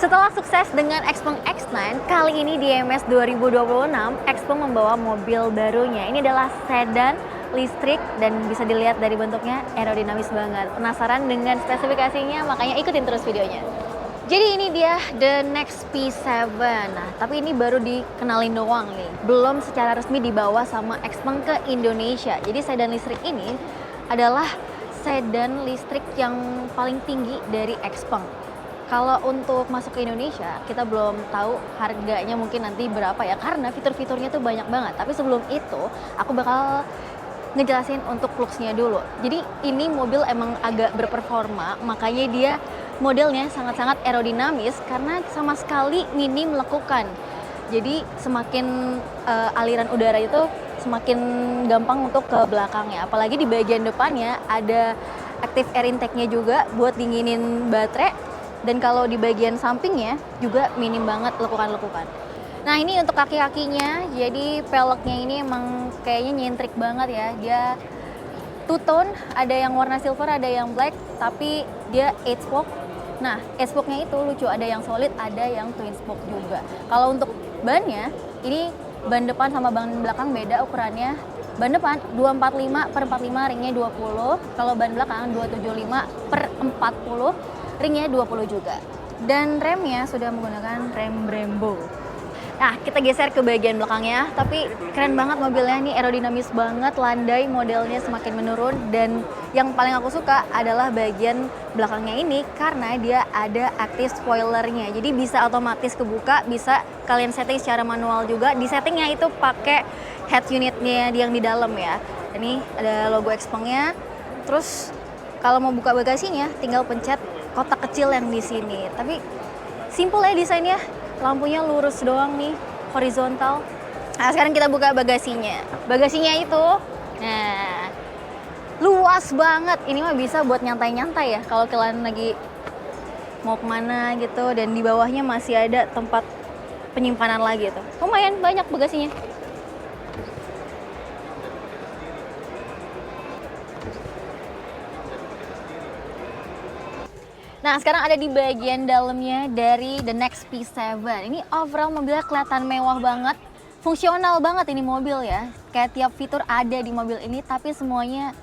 Setelah sukses dengan Xpeng X9, kali ini di IMS 2026, Xpeng membawa mobil barunya. Ini adalah sedan listrik dan bisa dilihat dari bentuknya aerodinamis banget. Penasaran dengan spesifikasinya? Makanya ikutin terus videonya. Jadi ini dia The Next P7. Nah, tapi ini baru dikenalin doang nih. Belum secara resmi dibawa sama Xpeng ke Indonesia. Jadi sedan listrik ini adalah sedan listrik yang paling tinggi dari Xpeng. Kalau untuk masuk ke Indonesia, kita belum tahu harganya mungkin nanti berapa ya, karena fitur-fiturnya tuh banyak banget. Tapi sebelum itu, aku bakal ngejelasin untuk looks-nya dulu. Jadi ini mobil emang agak berperforma, makanya dia modelnya sangat-sangat aerodinamis karena sama sekali minim lekukan. Jadi semakin aliran udara itu semakin gampang untuk ke belakangnya. Apalagi di bagian depannya ada active air intake-nya juga buat dinginin baterai. Dan kalau di bagian sampingnya juga minim banget lekukan-lekukan. Nah ini untuk kaki-kakinya, jadi peleknya ini emang kayaknya nyentrik banget ya. Dia two tone, ada yang warna silver, ada yang black, tapi dia 8 spoke. Nah 8 spoke-nya itu lucu, ada yang solid, ada yang twin spoke juga. Kalau untuk bannya, ini ban depan sama ban belakang beda ukurannya. Ban depan 245/45, ringnya 20. Kalau ban belakang 275/40. Ringnya 20 juga. Dan remnya sudah menggunakan rem Brembo. Nah, kita geser ke bagian belakangnya. Tapi keren banget mobilnya, ini aerodinamis banget, landai modelnya semakin menurun. Dan yang paling aku suka adalah bagian belakangnya ini karena dia ada active spoilernya. Jadi bisa otomatis kebuka, bisa kalian setting secara manual juga. Di settingnya itu pakai head unitnya yang di dalam ya. Ini ada logo Xpengnya. Terus kalau mau buka bagasinya tinggal pencet kotak kecil yang di sini. Tapi simple ya desainnya. Lampunya lurus doang nih, horizontal. Nah, sekarang kita buka bagasinya. Bagasinya itu, nah, luas banget. Ini mah bisa buat nyantai-nyantai ya. Kalau kalian lagi mau kemana gitu, dan di bawahnya masih ada tempat penyimpanan lagi tuh. Lumayan banyak bagasinya. Nah, sekarang ada di bagian dalamnya dari The Next P7. Ini overall mobilnya kelihatan mewah banget. Fungsional banget ini mobil ya. Kayak tiap fitur ada di mobil ini, tapi semuanya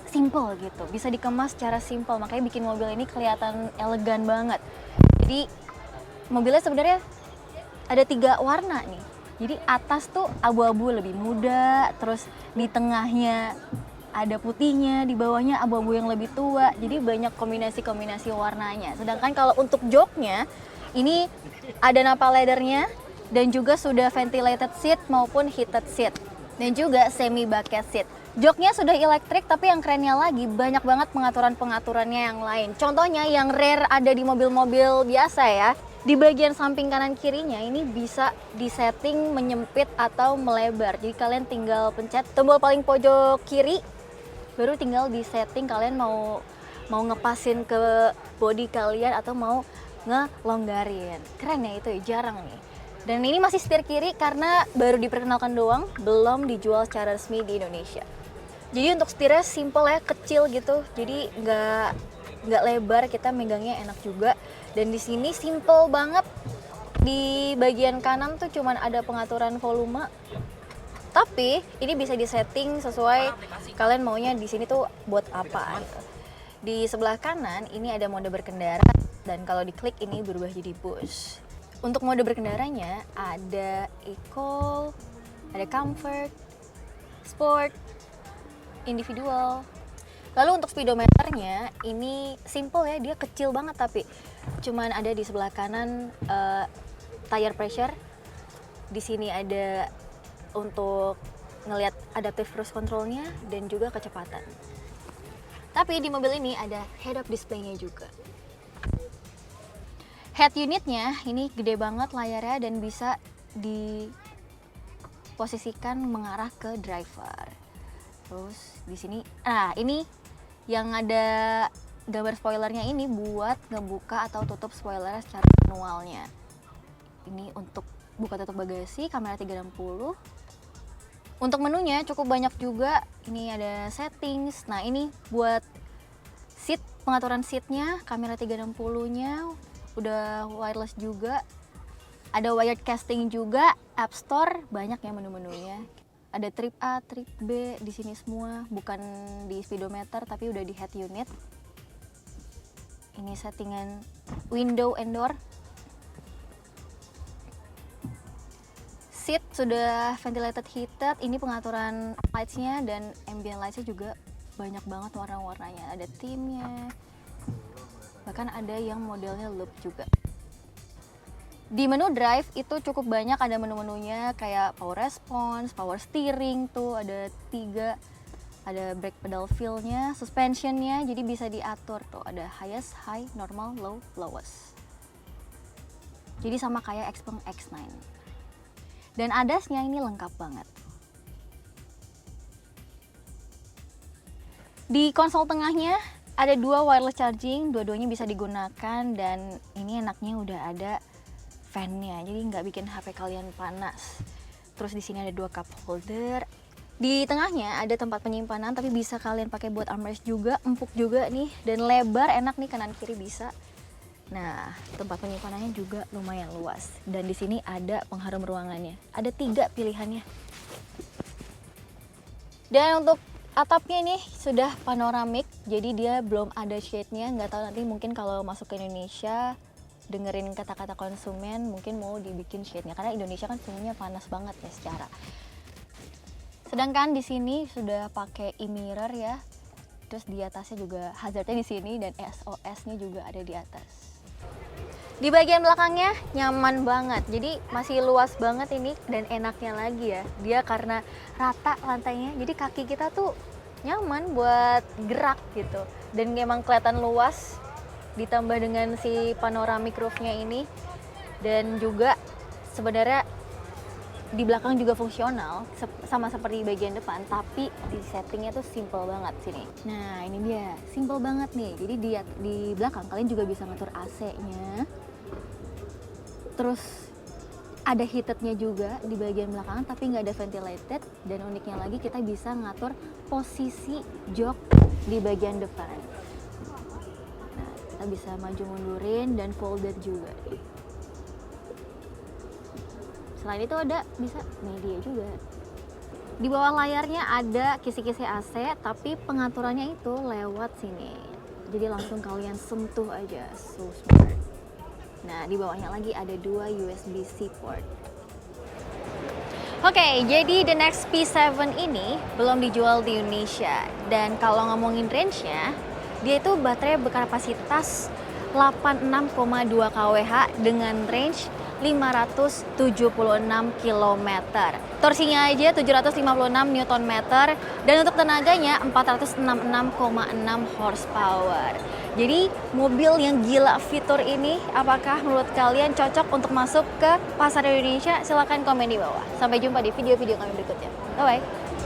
simple gitu. Bisa dikemas secara simple, makanya bikin mobil ini kelihatan elegan banget. Jadi, mobilnya sebenarnya ada 3 warna nih. Jadi atas tuh abu-abu lebih muda, terus di tengahnya ada putihnya, di bawahnya abu-abu yang lebih tua. Jadi banyak kombinasi-kombinasi warnanya. Sedangkan kalau untuk joknya, ini ada nappa leathernya dan juga sudah ventilated seat maupun heated seat. Dan juga semi bucket seat. Joknya sudah elektrik, tapi yang kerennya lagi banyak banget pengaturan-pengaturannya yang lain. Contohnya yang rare ada di mobil-mobil biasa ya. Di bagian samping kanan kirinya ini bisa disetting menyempit atau melebar. Jadi kalian tinggal pencet tombol paling pojok kiri, baru tinggal di setting kalian mau ngepasin ke body kalian atau mau ngelonggarin. Keren ya itu ya, jarang nih. Dan ini masih setir kiri karena baru diperkenalkan doang, belum dijual secara resmi di Indonesia. Jadi untuk setirnya simple ya, kecil gitu. Jadi nggak lebar, kita megangnya enak juga. Dan di sini simple banget. Di bagian kanan tuh cuman ada pengaturan volume. Tapi ini bisa disetting sesuai kalian maunya di sini tuh buat apa gitu. Di sebelah kanan ini ada mode berkendara dan kalau diklik ini berubah jadi push. Untuk mode berkendaranya ada eco, ada comfort, sport, individual. Lalu untuk speedometernya ini simple ya, dia kecil banget tapi cuman ada di sebelah kanan tire pressure. Di sini ada untuk ngelihat adaptive cruise controlnya dan juga kecepatan. Tapi di mobil ini ada head-up display-nya juga. Head unitnya ini gede banget layarnya dan bisa diposisikan mengarah ke driver. Terus di sini, ini yang ada gambar spoilernya ini buat ngebuka atau tutup spoilernya secara manualnya. Ini untuk buka tutup bagasi, kamera 360. Untuk menunya cukup banyak juga. Ini ada settings. Nah, ini buat seat, pengaturan seatnya, kamera 360-nya. udah wireless juga. Ada wired casting juga, App Store banyak ya menu-menunya. Ada trip A, trip B di sini semua, bukan di speedometer tapi udah di head unit. Ini settingan window and door. Seat sudah ventilated heated. Ini pengaturan lights-nya dan ambient lights-nya juga banyak banget warna-warnanya. Ada theme-nya. Bahkan ada yang modelnya loop juga. Di menu drive itu cukup banyak, ada menu-menunya kayak power response, power steering tuh ada 3. Ada brake pedal feel-nya, suspension-nya jadi bisa diatur tuh. Ada highest, high, normal, low, lowest. Jadi sama kayak Xpeng X9. Dan ADAS-nya ini lengkap banget. Di konsol tengahnya ada 2 wireless charging, dua-duanya bisa digunakan dan ini enaknya udah ada fan-nya, jadi nggak bikin HP kalian panas. Terus di sini ada 2 cup holder. Di tengahnya ada tempat penyimpanan, tapi bisa kalian pakai buat armrest juga, empuk juga nih, dan lebar, enak nih kanan kiri bisa. Nah, tempat penyimpanannya juga lumayan luas. Dan di sini ada pengharum ruangannya. Ada 3 pilihannya. Dan untuk atapnya ini sudah panoramik, jadi dia belum ada shade-nya. Nggak tahu nanti mungkin kalau masuk ke Indonesia, dengerin kata-kata konsumen, mungkin mau dibikin shade-nya. Karena Indonesia kan semuanya panas banget ya secara. Sedangkan di sini sudah pakai e-mirror ya. Terus di atasnya juga hazardnya di sini dan SOS-nya juga ada di atas. Di bagian belakangnya nyaman banget, jadi masih luas banget ini dan enaknya lagi ya, dia karena rata lantainya, jadi kaki kita tuh nyaman buat gerak gitu. Dan memang kelihatan luas, ditambah dengan si panoramic roof-nya ini. Dan juga sebenarnya di belakang juga fungsional, sama seperti bagian depan, tapi di settingnya tuh simple banget sini. Nah ini dia, simple banget nih, jadi di belakang kalian juga bisa ngatur AC-nya. Terus ada heatednya juga di bagian belakang, tapi nggak ada ventilated. Dan uniknya lagi kita bisa ngatur posisi jok di bagian depan. Nah, kita bisa maju mundurin dan folded juga. Selain itu ada bisa media juga. Di bawah layarnya ada kisi-kisi AC, tapi pengaturannya itu lewat sini. Jadi langsung kalian sentuh aja, so smart. Nah, di bawahnya lagi ada 2 USB-C port. Oke, jadi the next P7 ini belum dijual di Indonesia. Dan kalau ngomongin range-nya, dia itu baterai berkapasitas 86,2 kWh dengan range 576 km. Torsinya aja 756 Nm dan untuk tenaganya 466,6 horsepower. Jadi mobil yang gila fitur ini, apakah menurut kalian cocok untuk masuk ke pasar Indonesia? Silahkan komen di bawah. Sampai jumpa di video-video kami berikutnya. Bye-bye.